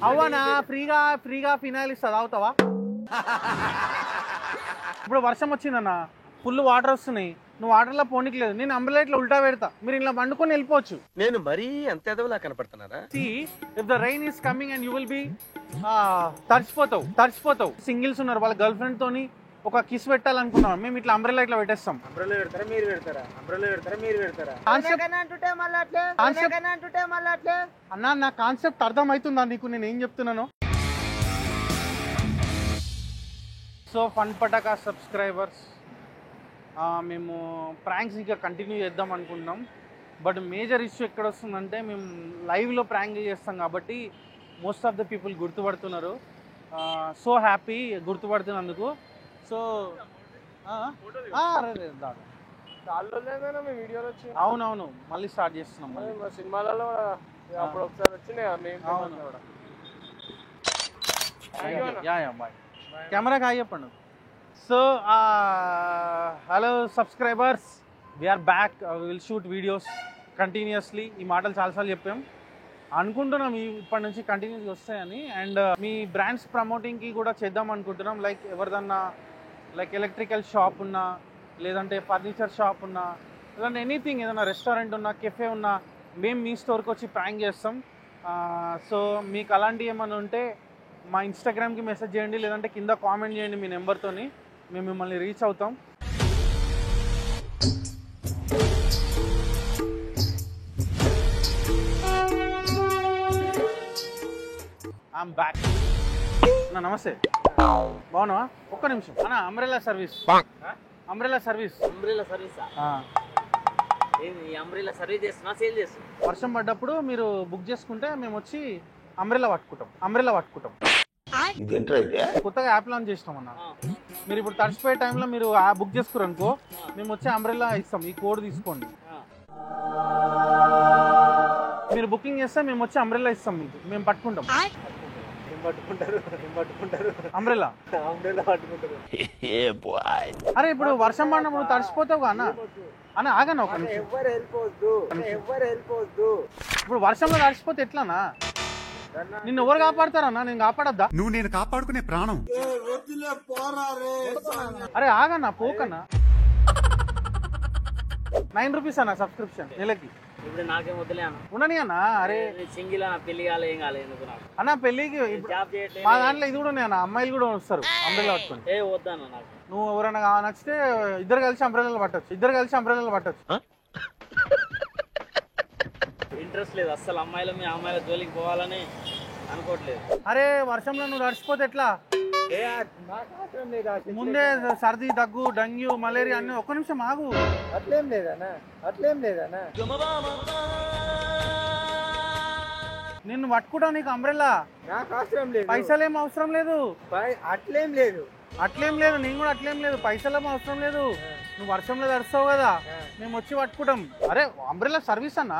అవ్వనా ఫ్రీగా ఫినాయిల్ ఇస్తా తాగుతావా? ఇప్పుడు వర్షం వచ్చిందన్న, ఫుల్ వాటర్ వస్తున్నాయి, నువ్వు వాటర్లో పోనీకి లేదు, నేను అంబ్రెల్లా ఇట్లా ఉల్టా పెడతా, మీరు ఇలా వండుకొని వెళ్ళిపోవచ్చు. నేను మరీ అంత ఎదవలా కనపడుతున్నారా? If the rain is coming and you will be తడిచిపోతావు. సింగిల్స్ ఉన్నారు, వాళ్ళ గర్ల్ ఫ్రెండ్ తోని ఒక కిస్ పెట్టాలనుకున్నాం, మేము ఇట్లా అంబ్రెల్లా ఇట్లా పెట్టేస్తాం. అంబ్రెల్లా పెడతారా మీరు పెడతారా అన్నా నా కాన్సెప్ట్ అర్థం అవుతుందా నీకు నేను ఏం చెప్తున్నాను? సో ఫన్ పటాకా సబ్స్క్రైబర్స్, మేము ప్రాంక్స్ ఇంకా కంటిన్యూ చేద్దాం అనుకుంటున్నాం. బట్ మేజర్ ఇష్యూ ఎక్కడ వస్తుందంటే, మేము లైవ్లో ప్రాంక్ చేస్తాం కాబట్టి మోస్ట్ ఆఫ్ ద పీపుల్ గుర్తుపడుతున్నారు. సో హ్యాపీ గుర్తుపడుతున్నందుకు. సో అవునవును, మళ్ళీ స్టార్ట్ చేస్తున్నాం. సినిమాలలో అప్పుడు ఒకసారి వచ్చినాయి. బాయ్, కెమెరాకి హాయ్ చెప్పండి. So hello subscribers, we're back, will shoot videos continuously. ఈ మాటలు చాలాసార్లు చెప్పాం, అనుకుంటున్నాం ఇప్పటి నుంచి కంటిన్యూస్ వస్తాయని. అండ్ మీ బ్రాండ్స్ ప్రమోటింగ్కి కూడా చేద్దాం అనుకుంటున్నాం. లైక్ ఎవరిదన్నా లైక్ ఎలక్ట్రికల్ షాప్ ఉన్నా, లేదంటే ఫర్నిచర్ షాప్ ఉన్నా, లేదంటే ఎనీథింగ్, ఏదైనా రెస్టారెంట్ ఉన్నా, కెఫే ఉన్నా, మేము మీ స్టోర్కి వచ్చి ప్రాంక్ చేస్తాం. సో మీకు అలాంటివి ఏమైనా ఉంటే మా ఇన్స్టాగ్రామ్కి మెసేజ్ చేయండి, లేదంటే కింద కామెంట్ చేయండి మీ నెంబర్తోని, మేము మిమ్మల్ని రీచ్ అవుతాం. I'm back. అన్న నమస్తే, బాగున్నావా? ఒక్క నిమిషం అన్న, అంబ్రెల్లా సర్వీస్. వర్షం పడ్డప్పుడు మీరు బుక్ చేసుకుంటే మేము వచ్చి అంబ్రెల్లా పట్టుకుంటాం. కొత్తగా యాప్ లాంచ్ చేసినాం అన్న. మీరు ఇప్పుడు తడిచిపోయే టైంలో మీరు బుక్ చేసుకున్నారు అనుకో, మేము వచ్చి అంబ్రెల్లా ఇస్తాం, ఈ కోడ్ తీసుకోండి. మీరు బుకింగ్ చేస్తే మేము వచ్చి అంబ్రెల్లా ఇస్తాం మీకు, మేము పట్టుకుంటాం. అంబ్రెల్లా పట్టుకుంటారు. అరే ఇప్పుడు వర్షం పడినప్పుడు తడిచిపోతావు అన్న ఆగన్న ఒక నిమిషం. ఇప్పుడు వర్షంలో తడిచిపోతే ఎట్లానా? నిన్ను ఎవరు కాపాడతారన్నా? నేను కాపాడద్దా? నువ్వు నేను కాపాడుకునే ప్రాణం. అరే ఆగన్నా, పోకన్నా. 9 రూపీస్ అన్న సబ్స్క్రిప్షన్ నెలకి. ఇప్పుడు నాకేం వద్దులే అన్న, ఉండని అన్న. అరే సింగిల్ అన్న, పెళ్లి కాలే, ఏం కాలేదు ఎందుకు నాకు అన్న. పెళ్లికి మా దాంట్లో ఇది కూడా ఉన్నాయి అన్న, అమ్మాయిలు కూడా వస్తారు అంబ్రెల్లా పట్టుకొని. ఏ వద్దన్న నాకు. నువ్వు ఎవరైనా నచ్చితే ఇద్దరు కలిసి అంబ్రెల్లా పట్టొచ్చు. ఇంట్రెస్ట్ లేదు అస్సలు అమ్మాయిల జోలికి పోవాలని అనుకోవట్లేదు. అరే వర్షంలో నువ్వు తడిచిపోతే ఎట్లా? ముందే సర్ది, దగ్గు, డెంగ్యూ, మలేరియా అన్ని. ఒక్క నిమిషం ఆగు. అట్లేం లేదనా. నిన్ను పట్టుకుంటా, నీకు అంబ్రెల్లా నాకు అవసరం లేదు, పైసలేం అవసరం లేదు. అట్లేం లేదు, నేను కూడా అట్లేం లేదు, పైసలేం అవసరం లేదు. నువ్వు వర్షంలో తడుస్తావు కదా, మేము వచ్చి పట్టుకుంటాం. అరే అంబ్రెల్లా సర్వీస్ అన్నా.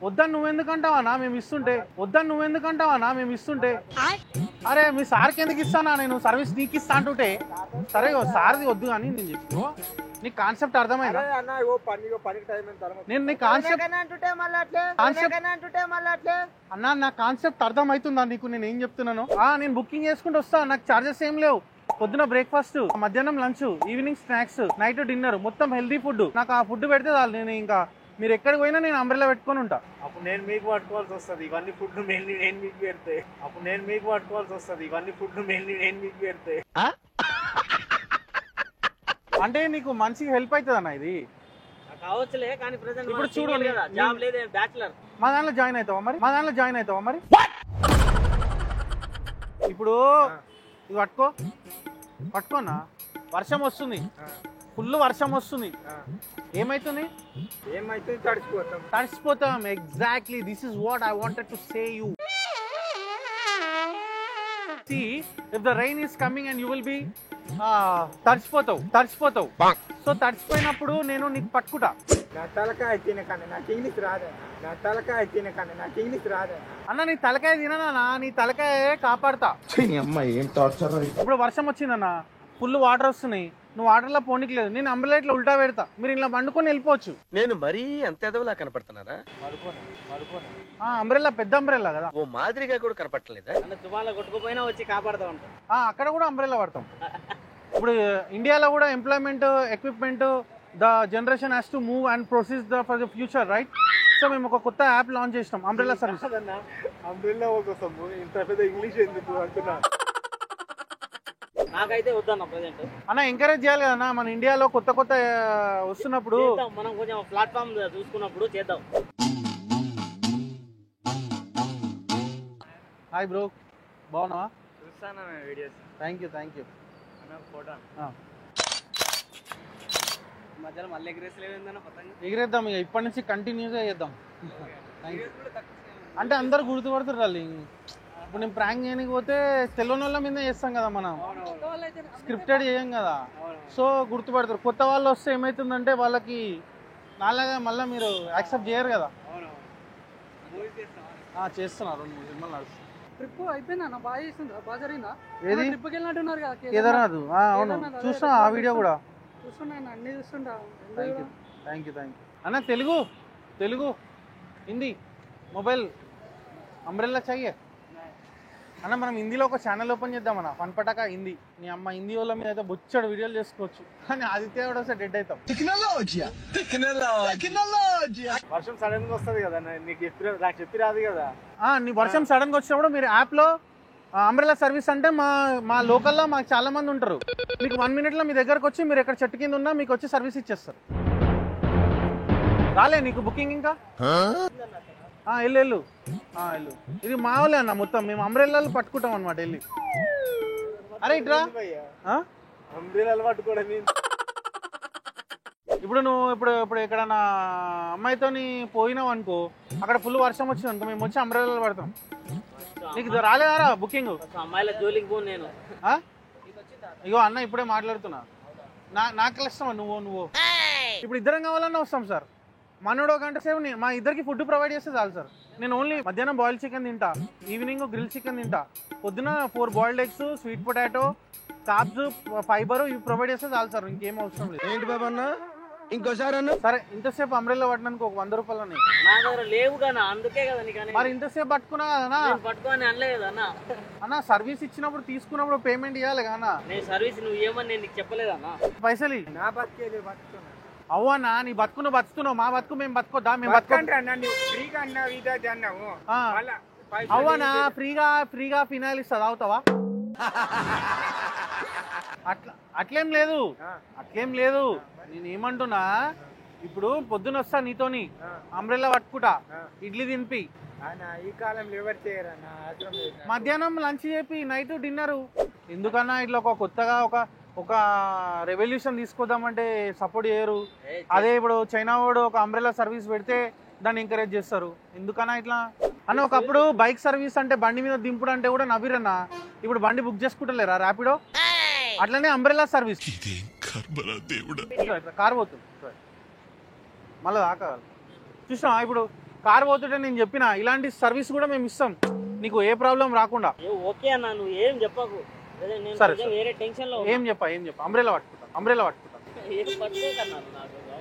వద్దని నువ్వెందుకంటావా మేము ఇస్తుంటే? అరే మీ సార్కి ఎందుకు ఇస్తానా నేను? సర్వీస్ నీకు ఇస్తా అంటుంటే. సరే సార్ది వద్దు కానీ నేను చెప్పు, నీ కాన్సెప్ట్ అర్థమైందా? నేను నీ కాన్సెప్ట్ అన్నా, నా కాన్సెప్ట్ అర్థమవుతుందా నీకు నేను ఏం చెప్తున్నాను? నేను బుకింగ్ చేసుకుంటూ వస్తా, నాకు చార్జెస్ ఏం లేవు. పొద్దున బ్రేక్ఫాస్ట్, మధ్యాహ్నం lunch, evening snacks, night dinner, మొత్తం హెల్దీ ఫుడ్. నాకు ఆ ఫుడ్ పెడితే చాలు. నేను ఇంకా మీరు ఎక్కడికి పోయినా నేను అంబ్రెల్లా పెట్టుకొని ఉంటా. అప్పుడు నేను మీకు పట్టుకోవాల్సి వస్తుంది ఇవన్నీ ఫుడ్ మెయిన్లీ నేను మీకు పెడితే. అంటే నీకు మంచిగా హెల్ప్ అవుతుంది అన్న ఇది. కావచ్చులే కానీ ప్రెజెంట్ ఇప్పుడు చూడు, జాబ్ లేదు, బ్యాచిలర్. మా దాంట్లో జాయిన్ అవుతావా మరి? ఇప్పుడు ఇది పట్టుకోనా, వర్షం వస్తుంది, ఫుల్ వర్షం వస్తుంది, ఏమైతుంది? తడిసిపోతాం. Exactly, this is what I wanted to say you. See, if the rain is coming and you will be తడిసిపోతావు. సో తడిసిపోయినప్పుడు నేను నీకు పట్టుకుంటా. నా తలకాయ తినకండి, నాకు ఇంగ్లీష్ రాదు అన్న. నీ తలకాయ తిననా? నీ తలకాయ కాపాడతా. ఏం టార్చర్. ఇప్పుడు వర్షం వచ్చిందన్న, ఫుల్ వాటర్ వస్తున్నాయి, నువ్వు ఆర్డర్లో పోనీకి లేదు. నేను అంబ్రెల్లా ఇట్లా ఉల్టా పెడతా, మీరు ఇలా వండుకొని వెళ్ళిపోవచ్చు. నేను మరీ అంత ఎదవలా కనపడుతున్నారా? అంబ్రెల్లా పెద్ద అంబ్రెల్లా కదా, ఓ మాదిరిగా కూడా కనపడలేదా? అంటే తుఫాన్లో కొట్టుకుపోయినా వచ్చి కాపాడుతూ ఉంటాం. అక్కడ కూడా అంబ్రెల్లా వాడతాం. ఇప్పుడు ఇండియాలో కూడా employment equipment the generation has to move and proceed for the future, right? So మేము ఒక కొత్త యాప్ లాంచ్ చేసినాం, అంబ్రెల్లా సర్వీస్. అంబ్రెల్లా కోసము ఇంత పెద్ద ఇంగ్లీష్ ఎందుకు అంటున్నా. నాకైతే వద్దన్న ప్రజెంట్. అన్న ఎంకరేజ్ చేయాలి కదన్నా, మన ఇండియాలో కొత్త కొత్త వస్తున్నప్పుడు మనం కొంచెం ప్లాట్ఫామ్ చూసుకున్నప్పుడు చేద్దాం. హాయ్ బ్రో, బాగున్నావా? చూస్తాను వీడియోస్. Thank you. ఫోటో మధ్యలో మళ్ళీ ఎగరేసలేదన్న పతంగా. ఎగిరేద్దాం ఇక ఇప్పటి నుంచి కంటిన్యూగా చేద్దాం. అంటే అందరు గుర్తుపడుతున్నారు వాళ్ళు. ఇప్పుడు నేను ప్రాంక్ చేయడానికి పోతే తెలియని వాళ్ళ మీద చేస్తాం కదా, మనం స్క్రిప్టెడ్ చేయం కదా, సో గుర్తుపడతారు. కొత్త వాళ్ళు వస్తే ఏమవుతుందంటే వాళ్ళకి నాలాగా మళ్ళీ మీరు యాక్సెప్ట్ చేయరు కదా. చేస్తున్నారు 2-3 సినిమాలు నడుస్తుంది. ట్రిప్ అయిపోయిందా? బాగా చేసిందా? బాగా జరిగిందా? ఏది ట్రిప్కి వెళ్ళినట్టున్నారు కదా కేదార్నాథ్? అవును, చూసినా ఆ వీడియో కూడా. చూస్తున్నాను, అన్ని చూస్తుంటా. థ్యాంక్ యూ అన్న. తెలుగు హిందీ మొబైల్ అంబ్రెల్లా చాయే అన్న. మనం హిందీలో ఒక ఛానల్ ఓపెన్ చేద్దామన్నా, ఫన్ పటాకా హిందీ. నీ అమ్మ హిందీ వాళ్ళ మీద అయితే బొచ్చడు వీడియోలు చేసుకోవచ్చు, కానీ ఆదిత్య కూడా వస్తే డెడ్ అవుతాం. వర్షం సడన్ గా వస్తుంది కదా, నీకు నాకు చెప్పి రాదు కదా. నీ వర్షం సడన్ గా వచ్చినప్పుడు మీరు యాప్లో అంబ్రెల్లా సర్వీస్ అంటే మా లోకల్లో మాకు చాలా మంది ఉంటారు. మీకు 1 minute మీ దగ్గరకు వచ్చి మీరు ఎక్కడ చెట్టు కింద ఉన్నా మీకు వచ్చి సర్వీస్ ఇచ్చేస్తారు. రాలే నీకు బుకింగ్ ఇంకా? వెళ్ళు. ఇది మా వాళ్ళే అన్న, మొత్తం మేము అంబ్రెల్లాలు పట్టుకుంటాం అనమాట వెళ్ళి. అరే ఇట్రా. అంబ్రెల్లాలు పట్టుకోవడం ఇప్పుడు నువ్వు ఇప్పుడు ఎక్కడన్నా అమ్మాయితో పోయినావు అనుకో, అక్కడ ఫుల్ వర్షం వచ్చింది అనుకో, మేము వచ్చి అంబ్రెల్లాలు పడతాం. నీకు రాలేదారా బుకింగ్? అమ్మాయిల జోలికి పో నేను. ఇగో అన్న ఇప్పుడే మాట్లాడుతున్నా, నాకు ఇష్టం. నువ్వు ఇప్పుడు ఇద్దరం కావాలన్నా వస్తాం సార్. మనోడు ఒక గంట సేపు మా ఇద్దరికి ఫుడ్ ప్రొవైడ్ చేస్తే చాలు సార్. నేను ఓన్లీ మధ్యాహ్నం బాయిల్డ్ చికెన్ తింటా, ఈవినింగ్ గ్రిల్ చికెన్ తింటా, పొద్దున 4 boiled eggs, sweet potato, carbs, fibre ఇవి ప్రొవైడ్ చేస్తే చాలు సార్. ఇంకేం అవసరం లేదు. ఏంటి బాబా అన్న, ఇంకోసారి అన్న. సరే ఇంతసేపు అంబ్రెల్లా పట్టడానికి ఒక 100 రూపాయలు ఉన్నాయి నా దగ్గర లేవు కదా, అందుకే కదా నీకు. మరి ఇంతసేపు పట్టుకున్నా కదనా? పట్టుకోని అనలే కదా అన్న. సర్వీస్ ఇచ్చినప్పుడు తీసుకున్నప్పుడు పేమెంట్ ఇవ్వాలి కదా. నేను సర్వీస్ నువ్వు ఏమని నేను నీకు చెప్పలేదన్నా. పైసలు నా బతికేది బతుకున్నా. అవ్వనా, నీ బతుకును బతుకుతున్నావు, మా బతుకు మేము బతుకోద్దా? మేము బతుకుంటే ఫ్రీగా అన్నావు, ఇదే అన్నావు. అవ్వనా ఫ్రీగా ఫినాయిల్ ఇస్తుంది, అవుతావా? అట్లేం లేదు. నేను ఏమంటున్నా, ఇప్పుడు పొద్దున వస్తా నీతోని అంబ్రెల్లా పట్టుకుంటా, ఇడ్లీ తినిపి, ఈ కాలంలో ఎవరు చేయరన్నా. మధ్యాహ్నం లంచ్ చెప్పి నైట్ డిన్నరు. ఎందుకన్నా ఇట్లా కొత్తగా ఒక రెవల్యూషన్ తీసుకొద్దామంటే సపోర్ట్ చేయరు. అదే ఇప్పుడు చైనా వాడు ఒక అంబ్రెల్లా సర్వీస్ పెడితే దాన్ని ఎంకరేజ్ చేస్తారు. ఎందుకన్నా ఇట్లా అన్న? ఒకప్పుడు బైక్ సర్వీస్ అంటే బండి మీద దింపుడు అంటే కూడా నవ్విరన్నా. ఇప్పుడు బండి బుక్ చేసుకుంటలేరా ర్యాపిడో? అట్లనే అంబ్రెల్లా సర్వీస్. కార్ పోతుంది మళ్ళీ దాకా చూసినా. ఇప్పుడు కార్ పోతుంటే నేను చెప్పిన ఇలాంటి సర్వీస్ కూడా మేము ఇస్తాం, నీకు ఏ ప్రాబ్లం రాకుండా. ఓకే అన్న, నువ్వు ఏం చెప్పకు. సరే వేరే టెన్షన్ లో ఏం చెప్పా అంబ్రెల్లా పట్టుకుంటా.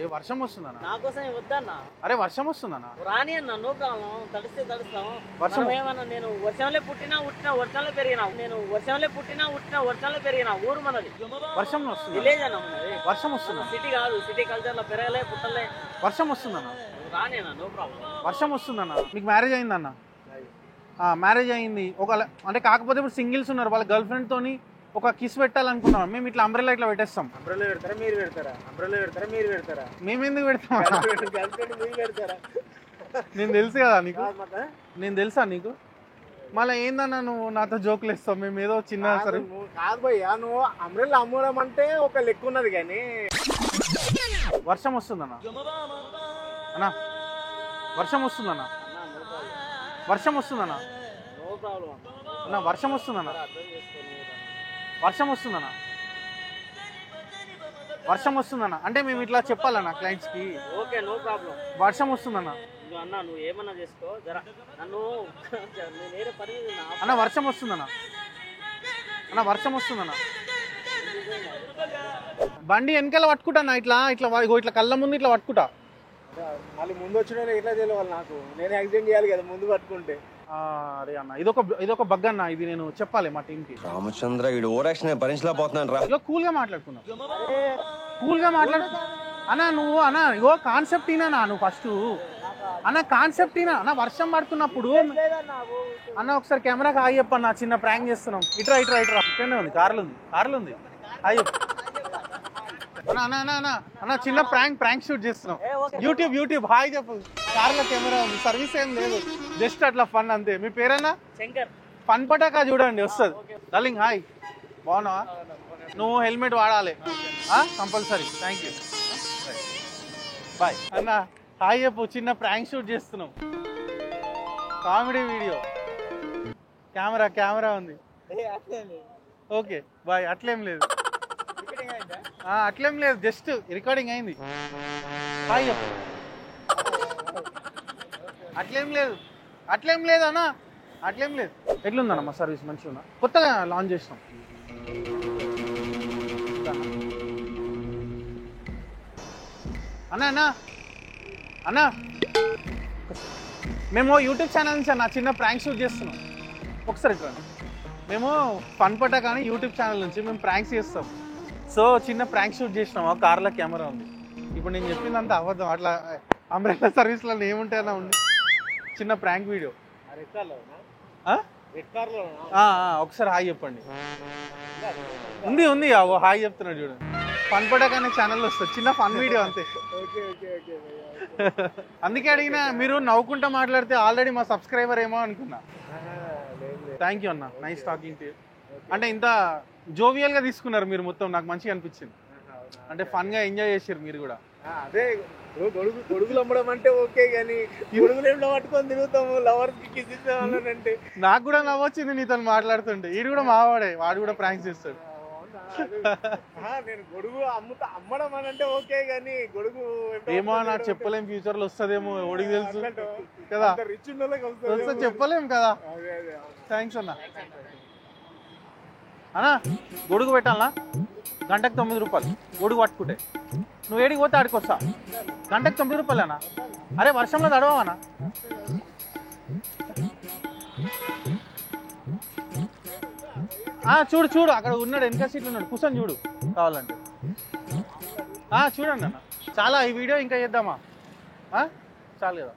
ఏ వర్షం వస్తుందన్నా? నాకోసం వద్దన్నా. అరే వర్షం వస్తుందన్నా? రాని అన్న, నో ప్రాబ్లం. తడుస్తాం. వర్షం ఏమన్నా, నేను వర్షంలో పుట్టినా వర్షంలో పెరిగినా ఊరు మనది. వర్షం వస్తుంది, విలేజ్ అన్న మనది. వర్షం వస్తుందా? సిటీ కాదు, సిటీ కల్చర్ లో పెరగలే పుట్టలే. వర్షం వస్తుందన్నా? రాని అన్న, నో ప్రాబ్లం. వర్షం వస్తుందన్నా. మీకు మ్యారేజ్ అయిందన్నా? మ్యారేజ్ అయింది. అంటే కాకపోతే ఇప్పుడు సింగిల్స్ ఉన్నారు, వాళ్ళ గర్ల్ ఫ్రెండ్ తోని ఒక కిస్ పెట్టాలనుకున్నాం. మేము ఇట్లా అంబ్రెల్లా ఇట్లా పెట్టేస్తాం. అంబ్రెల్లా పెడతారా మీరు పెడతారా? మేము ఎందుకు పెడతాం? పెడతారా? నేను తెలుసు కదా నీకు, నేను తెలుసా నీకు? మళ్ళీ ఏందన్నా నువ్వు నాతో జోకులు ఇస్తావు? మేము ఏదో చిన్న సరే కాదు భయ్యా, నువ్వు అంబ్రెల్లా అమ్మడం అంటే ఒక లెక్క ఉన్నది. కానీ వర్షం వస్తుందన్నా? అన్నా వర్షం వస్తుందన్నా? నో ప్రాబ్లం అన్నా వర్షం వస్తుందన్నా? వర్షం వస్తుందన్నా అంటే మేము ఇట్లా చెప్పాలన్నా క్లయింట్స్ కి. Okay, no problem. వర్షం వస్తుందన్నా? అన్న నువ్వు ఏమన్నా చేసుకో, జర నన్ను వేరే పని. అన్న వర్షం వస్తుందన్నా? బండి వెనకాల పట్టుకుంటా ఇట్లా ఇట్లా ఇట్లా కళ్ళ ముందు ఇట్లా పట్టుకుంటా. మళ్ళీ ముందు వచ్చిన ఎట్లా తెలియాలి నాకు? నేను యాక్సిడెంట్ చేయాలి కదా ముందు పట్టుకుంటే. అరే అన్న ఇదొక బగ్ అన్న, ఇది నేను చెప్పాలి మా టీంకి. రామచంద్ర వీడు ఓవరాక్షన్ భరించలేకపోతున్నాను రా. ఇగో కూల్గా మాట్లాడుకున్నాం, కూల్గా మాట్లాడు అన్న. నువ్వు అన్న ఇగో కాన్సెప్ట్ ఈనా నువ్వు ఫస్ట్ అన్న, కాన్సెప్ట్ ఈనా అన్న. వర్షం పడుతున్నప్పుడు అన్న ఒకసారి కెమెరాకి హాయ్ చెప్పన్న, చిన్న ప్రాంక్ చేస్తున్నాం. ఇట్రా ఇక్కడనే ఉంది, కార్లు ఉంది హాయ్ చెప్పు అన్న. అన్న అన్న అన్న అన్న చిన్న ప్రాంక్ షూట్ చేస్తున్నాం. యూట్యూబ్ హాయ్ చెప్పు. కార్లో కెమెరా ఉంది, సర్వీస్ ఏం లేదు, జస్ట్ అట్లా ఫన్ అంతే. మీ పేరేనా? శంకర్. ఫన్ పటాకా చూడండి వస్తుంది. డార్లింగ్ హాయ్, బాగున్నావా? నువ్వు హెల్మెట్ వాడాలి కంపల్సరీ. థ్యాంక్ యూ, బాయ్ అన్న. హాయ్ చెప్పు, చిన్న ప్రాంక్ షూట్ చేస్తున్నాం, కామెడీ వీడియో. కెమెరా ఉంది. Okay bye. అట్లేం లేదు, జస్ట్ రికార్డింగ్ అయింది. హాయ్ చెప్పు. అట్లేం లేదు అన్న, అట్లేం లేదు. ఎట్లుందన్న మా సర్వీస్? మంచిగా ఉందా? కొత్తగా లాంచ్ చేసినాం. అన్న మేము యూట్యూబ్ ఛానల్ నుంచి అన్న చిన్న ప్రాంక్ షూట్ చేస్తున్నాం. ఒకసారి ఇక్కడ మేము ఫన్ పటా కానీ యూట్యూబ్ ఛానల్ నుంచి మేము ప్రాంక్స్ చేస్తాం. సో చిన్న ప్రాంక్ షూట్ చేసినాం, కార్లో కెమెరా ఉంది. ఇప్పుడు నేను చెప్పిందంతా అబద్ధం. అట్లా అంబ్రెల్లా సర్వీస్లలో ఏముంటాయన్నా ఉంది. చిన్న ప్రాంక్ వీడియో. ఒకసారి హాయ్ చెప్పండి. ఉంది హాయ్ చెప్తున్నాడు చూడండి. ఫన్ పటా కానీ ఛానల్లో వస్తుంది, చిన్న ఫన్ వీడియో అంతే. అందుకే అడిగినా, మీరు నవ్వుకుంటా మాట్లాడితే ఆల్రెడీ మా సబ్స్క్రైబర్ ఏమో అనుకున్నా. థ్యాంక్ యూ అన్న, నైస్ టాకింగ్ టు యూ. అంటే ఇంత జోవియల్గా తీసుకున్నారు మీరు మొత్తం, నాకు మంచిగా అనిపించింది. అంటే ఫన్గా ఎంజాయ్ చేసారు మీరు కూడా. అదే గొడుగులు అమ్మడం అంటే ఓకే, కానీ గొడుగులు ఏమిటో పట్టుకొని తిరుగుతాము లవర్కి కిస్ ఇస్తామంటే. నాకు కూడా నవ్వొచ్చింది నీతో మాట్లాడుతుంటే. వీడు కూడా మావాడే, వాడు కూడా ప్రాంక్స్ చేస్తాడు. నేను గొడుగు అమ్మడం అని అంటే ఓకే, కానీ గొడుగు ఏమో నాకు చెప్పలేం, ఫ్యూచర్ లో వస్తుందేమో, ఓడికి తెలుసు కదా, రిచ్ ఉన్న చెప్పలేం కదా. థ్యాంక్స్ అన్న. అన్నా గొడుగు పెట్టాలనా? గంటకు 9 రూపాయలు గొడుగు పట్టుకుంటే. నువ్వు ఏడికి పోతే ఆడికి వస్తా. గంటకు 9 రూపాయలు అన్న. అరే వర్షంలో తడవనా? చూడు అక్కడ ఉన్నాడు, వెనక సీట్లు ఉన్నాడు, కూర్చొని చూడు కావాలంటే. చూడండి అన్న. చాలా ఈ వీడియో ఇంకా చేద్దామా? చాలు కదా.